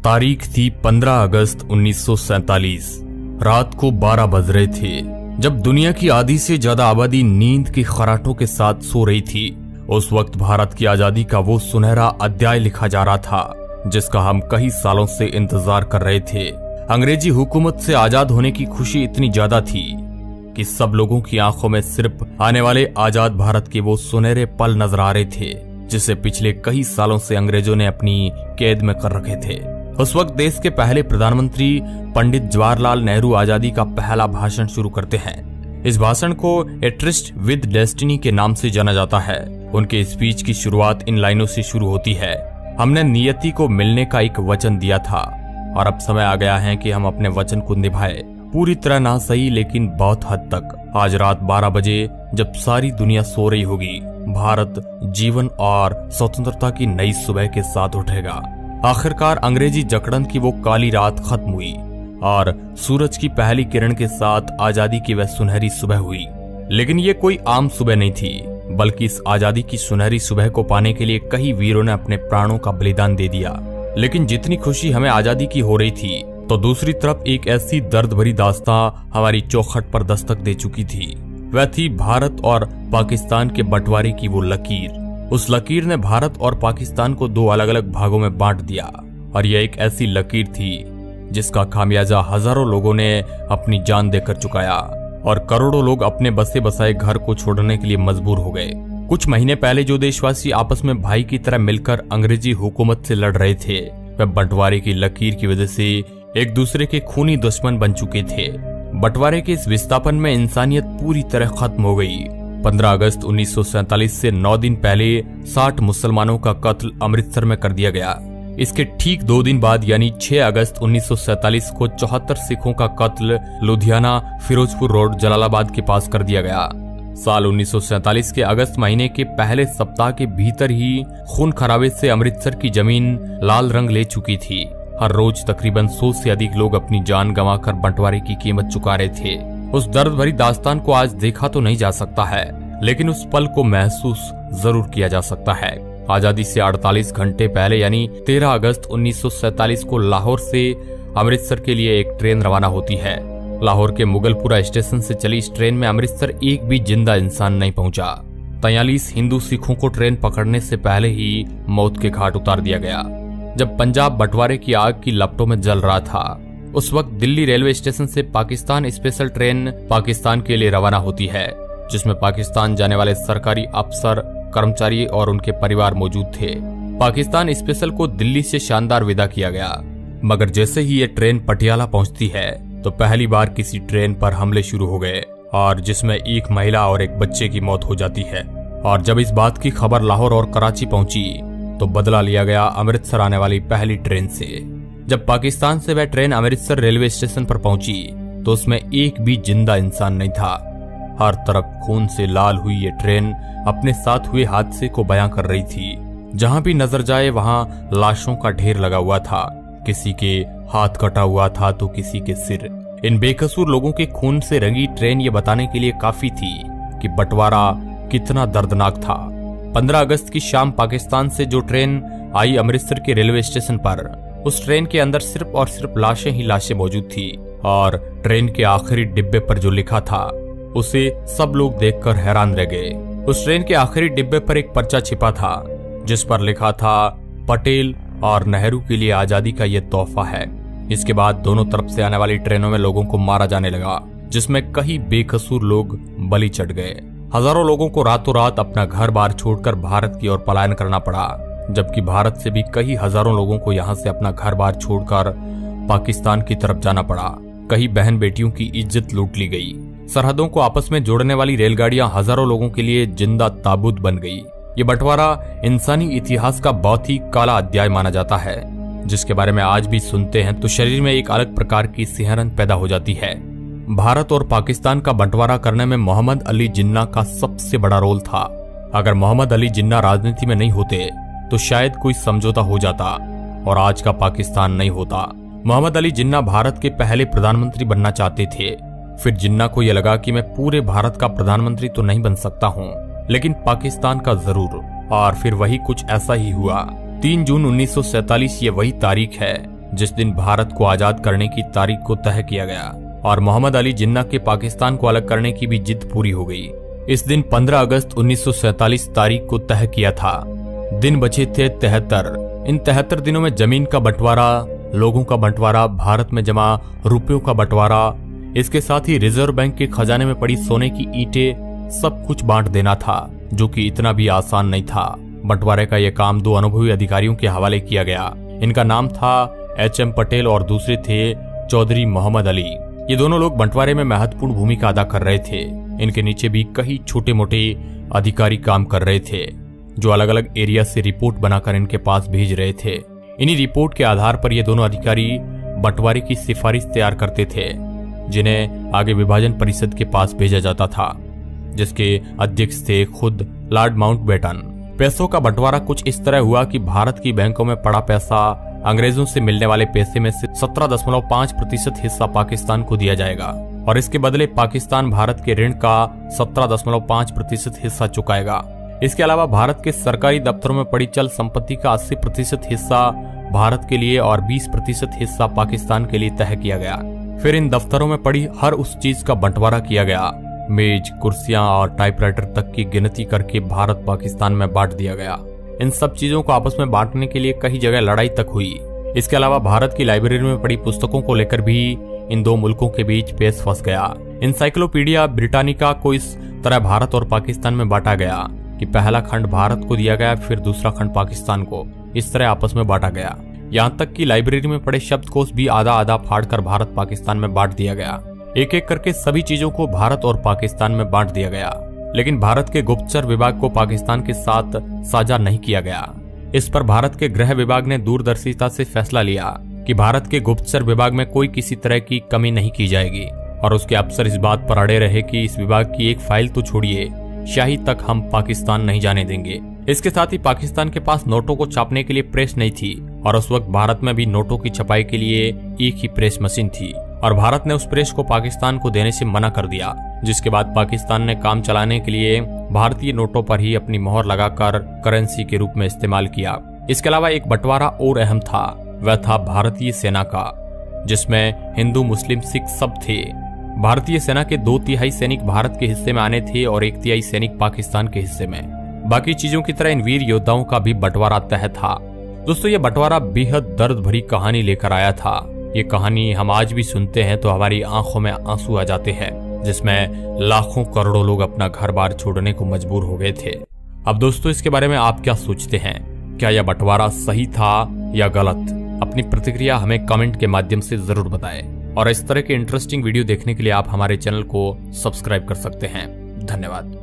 तारीख थी 15 अगस्त 1947। रात को 12 बज रहे थे जब दुनिया की आधी से ज्यादा आबादी नींद की खराटों के साथ सो रही थी। उस वक्त भारत की आजादी का वो सुनहरा अध्याय लिखा जा रहा था जिसका हम कई सालों से इंतजार कर रहे थे। अंग्रेजी हुकूमत से आजाद होने की खुशी इतनी ज्यादा थी कि सब लोगों की आंखों में सिर्फ आने वाले आजाद भारत के वो सुनहरे पल नजर आ रहे थे जिसे पिछले कई सालों से अंग्रेजों ने अपनी कैद में कर रखे थे। उस वक्त देश के पहले प्रधानमंत्री पंडित जवाहरलाल नेहरू आजादी का पहला भाषण शुरू करते हैं। इस भाषण को ए ट्रिस्ट विद डेस्टिनी के नाम से जाना जाता है। उनके स्पीच की शुरुआत इन लाइनों से शुरू होती है, हमने नियति को मिलने का एक वचन दिया था और अब समय आ गया है कि हम अपने वचन को निभाए। पूरी तरह ना सही लेकिन बहुत हद तक। आज रात 12 बजे जब सारी दुनिया सो रही होगी, भारत जीवन और स्वतंत्रता की नई सुबह के साथ उठेगा। आखिरकार अंग्रेजी जकड़न की वो काली रात खत्म हुई और सूरज की पहली किरण के साथ आजादी की वह सुनहरी सुबह हुई। लेकिन ये कोई आम सुबह नहीं थी, बल्कि इस आजादी की सुनहरी सुबह को पाने के लिए कई वीरों ने अपने प्राणों का बलिदान दे दिया। लेकिन जितनी खुशी हमें आजादी की हो रही थी, तो दूसरी तरफ एक ऐसी दर्द भरी दास्तां हमारी चौखट पर दस्तक दे चुकी थी। वह थी भारत और पाकिस्तान के बंटवारे की वो लकीर। उस लकीर ने भारत और पाकिस्तान को दो अलग अलग भागों में बांट दिया और यह एक ऐसी लकीर थी जिसका खामियाजा हजारों लोगों ने अपनी जान देकर चुकाया और करोड़ों लोग अपने बसे बसाए घर को छोड़ने के लिए मजबूर हो गए। कुछ महीने पहले जो देशवासी आपस में भाई की तरह मिलकर अंग्रेजी हुकूमत से लड़ रहे थे, वह बंटवारे की लकीर की वजह से एक दूसरे के खूनी दुश्मन बन चुके थे। बंटवारे के इस विस्थापन में इंसानियत पूरी तरह खत्म हो गई। 15 अगस्त 1947 से 9 दिन पहले 60 मुसलमानों का कत्ल अमृतसर में कर दिया गया। इसके ठीक 2 दिन बाद यानी 6 अगस्त 1947 को 74 सिखों का कत्ल लुधियाना फिरोजपुर रोड जलालाबाद के पास कर दिया गया। साल 1947 के अगस्त महीने के पहले सप्ताह के भीतर ही खून खराबे से अमृतसर की जमीन लाल रंग ले चुकी थी। हर रोज तकरीबन 100 से अधिक लोग अपनी जान गंवाकर बंटवारे की कीमत चुका रहे थे। उस दर्द भरी दास्तान को आज देखा तो नहीं जा सकता है, लेकिन उस पल को महसूस जरूर किया जा सकता है। आजादी से 48 घंटे पहले यानी 13 अगस्त 1947 को लाहौर से अमृतसर के लिए एक ट्रेन रवाना होती है। लाहौर के मुगलपुरा स्टेशन से चली इस ट्रेन में अमृतसर एक भी जिंदा इंसान नहीं पहुंचा। 43 हिंदू सिखों को ट्रेन पकड़ने से पहले ही मौत के घाट उतार दिया गया। जब पंजाब बंटवारे की आग की लपटों में जल रहा था, उस वक्त दिल्ली रेलवे स्टेशन से पाकिस्तान स्पेशल ट्रेन पाकिस्तान के लिए रवाना होती है, जिसमें पाकिस्तान जाने वाले सरकारी अफसर, कर्मचारी और उनके परिवार मौजूद थे। पाकिस्तान स्पेशल को दिल्ली से शानदार विदा किया गया, मगर जैसे ही ये ट्रेन पटियाला पहुंचती है तो पहली बार किसी ट्रेन पर हमले शुरू हो गए और जिसमें एक महिला और एक बच्चे की मौत हो जाती है। और जब इस बात की खबर लाहौर और कराची पहुंची तो बदला लिया गया अमृतसर आने वाली पहली ट्रेन से। जब पाकिस्तान से वह ट्रेन अमृतसर रेलवे स्टेशन पर पहुंची तो उसमें एक भी जिंदा इंसान नहीं था। हर तरफ खून से लाल हुई ये ट्रेन अपने साथ हुए हादसे को बयां कर रही थी। जहां भी नजर जाए वहां लाशों का ढेर लगा हुआ था। किसी के हाथ कटा हुआ था तो किसी के सिर। इन बेकसूर लोगों के खून से रंगी ट्रेन ये बताने के लिए काफी थी कि बंटवारा कितना दर्दनाक था। 15 अगस्त की शाम पाकिस्तान से जो ट्रेन आई अमृतसर के रेलवे स्टेशन पर, उस ट्रेन के अंदर सिर्फ और सिर्फ लाशें ही लाशें मौजूद थी और ट्रेन के आखिरी डिब्बे पर जो लिखा था उसे सब लोग देखकर हैरान रह गए। उस ट्रेन के आखिरी डिब्बे पर एक पर्चा छिपा था जिस पर लिखा था, पटेल और नेहरू के लिए आजादी का ये तोहफा है। इसके बाद दोनों तरफ से आने वाली ट्रेनों में लोगों को मारा जाने लगा, जिसमें कई बेकसूर लोग बलि चढ़ गए। हजारों लोगों को रातों रात अपना घर बार छोड़कर भारत की ओर पलायन करना पड़ा, जबकि भारत से भी कई हजारों लोगों को यहाँ से अपना घर बार छोड़कर पाकिस्तान की तरफ जाना पड़ा। कई बहन बेटियों की इज्जत लूट ली गई। सरहदों को आपस में जोड़ने वाली रेलगाड़ियां हजारों लोगों के लिए जिंदा ताबूत बन गई। ये बंटवारा इंसानी इतिहास का बहुत ही काला अध्याय माना जाता है, जिसके बारे में आज भी सुनते हैं तो शरीर में एक अलग प्रकार की सिहरन पैदा हो जाती है। भारत और पाकिस्तान का बंटवारा करने में मोहम्मद अली जिन्ना का सबसे बड़ा रोल था। अगर मोहम्मद अली जिन्ना राजनीति में नहीं होते तो शायद कोई समझौता हो जाता और आज का पाकिस्तान नहीं होता। मोहम्मद अली जिन्ना भारत के पहले प्रधानमंत्री बनना चाहते थे। फिर जिन्ना को यह लगा कि मैं पूरे भारत का प्रधानमंत्री तो नहीं बन सकता हूँ, लेकिन पाकिस्तान का जरूर। और फिर वही कुछ ऐसा ही हुआ। 3 जून 1947 ये वही तारीख है जिस दिन भारत को आजाद करने की तारीख को तय किया गया और मोहम्मद अली जिन्ना के पाकिस्तान को अलग करने की भी जिद पूरी हो गई। इस दिन 15 अगस्त 1947 तारीख को तय किया था। दिन बचे थे 73। इन 73 दिनों में जमीन का बंटवारा, लोगों का बंटवारा, भारत में जमा रुपयों का बंटवारा, इसके साथ ही रिजर्व बैंक के खजाने में पड़ी सोने की ईंटें, सब कुछ बांट देना था, जो कि इतना भी आसान नहीं था। बंटवारे का यह काम 2 अनुभवी अधिकारियों के हवाले किया गया। इनका नाम था HM पटेल और दूसरे थे चौधरी मोहम्मद अली। ये दोनों लोग बंटवारे में महत्वपूर्ण भूमिका अदा कर रहे थे। इनके नीचे भी कई छोटे मोटे अधिकारी काम कर रहे थे, जो अलग अलग एरिया से रिपोर्ट बनाकर इनके पास भेज रहे थे। इन्हीं रिपोर्ट के आधार पर ये दोनों अधिकारी बंटवारे की सिफारिश तैयार करते थे, जिन्हें आगे विभाजन परिषद के पास भेजा जाता था, जिसके अध्यक्ष थे खुद लॉर्ड माउंटबेटन। पैसों का बंटवारा कुछ इस तरह हुआ कि भारत की बैंकों में पड़ा पैसा, अंग्रेजों से मिलने वाले पैसे में से 17.5% हिस्सा पाकिस्तान को दिया जाएगा और इसके बदले पाकिस्तान भारत के ऋण का 17.5% हिस्सा चुकाएगा। इसके अलावा भारत के सरकारी दफ्तरों में पड़ी चल संपत्ति का 80% हिस्सा भारत के लिए और 20% हिस्सा पाकिस्तान के लिए तय किया गया। फिर इन दफ्तरों में पड़ी हर उस चीज का बंटवारा किया गया। मेज, कुर्सियां और टाइपराइटर तक की गिनती करके भारत पाकिस्तान में बांट दिया गया। इन सब चीजों को आपस में बांटने के लिए कई जगह लड़ाई तक हुई। इसके अलावा भारत की लाइब्रेरी में पड़ी पुस्तकों को लेकर भी इन दो मुल्कों के बीच पेच फंस गया। एनसाइक्लोपीडिया ब्रिटानिका को इस तरह भारत और पाकिस्तान में बांटा गया कि पहला खंड भारत को दिया गया, फिर दूसरा खंड पाकिस्तान को। इस तरह आपस में बांटा गया। यहाँ तक कि लाइब्रेरी में पड़े शब्दकोश भी आधा आधा फाड़कर भारत पाकिस्तान में बांट दिया गया। एक एक करके सभी चीजों को भारत और पाकिस्तान में बांट दिया गया, लेकिन भारत के गुप्तचर विभाग को पाकिस्तान के साथ साझा नहीं किया गया। इस पर भारत के गृह विभाग ने दूरदर्शिता से फैसला लिया कि भारत के गुप्तचर विभाग में कोई किसी तरह की कमी नहीं की जाएगी और उसके अफसर इस बात पर अड़े रहे कि इस विभाग की एक फाइल तो छोड़िए, शाही तक हम पाकिस्तान नहीं जाने देंगे। इसके साथ ही पाकिस्तान के पास नोटों को छापने के लिए प्रेस नहीं थी और उस वक्त भारत में भी नोटों की छपाई के लिए एक ही प्रेस मशीन थी और भारत ने उस प्रेस को पाकिस्तान को देने से मना कर दिया, जिसके बाद पाकिस्तान ने काम चलाने के लिए भारतीय नोटों पर ही अपनी मोहर लगाकर करेंसी के रूप में इस्तेमाल किया। इसके अलावा एक बंटवारा और अहम था, वह था भारतीय सेना का, जिसमें हिंदू, मुस्लिम, सिख सब थे। भारतीय सेना के 2/3 सैनिक भारत के हिस्से में आने थे और 1/3 सैनिक पाकिस्तान के हिस्से में। बाकी चीजों की तरह इन वीर योद्धाओं का भी बंटवारा तय था। दोस्तों, ये बंटवारा बेहद दर्द भरी कहानी लेकर आया था। ये कहानी हम आज भी सुनते हैं तो हमारी आंखों में आंसू आ जाते हैं, जिसमें लाखों करोड़ों लोग अपना घर बार छोड़ने को मजबूर हो गए थे। अब दोस्तों, इसके बारे में आप क्या सोचते हैं? क्या यह बंटवारा सही था या गलत? अपनी प्रतिक्रिया हमें कमेंट के माध्यम से जरूर बताएं और इस तरह के इंटरेस्टिंग वीडियो देखने के लिए आप हमारे चैनल को सब्सक्राइब कर सकते हैं। धन्यवाद।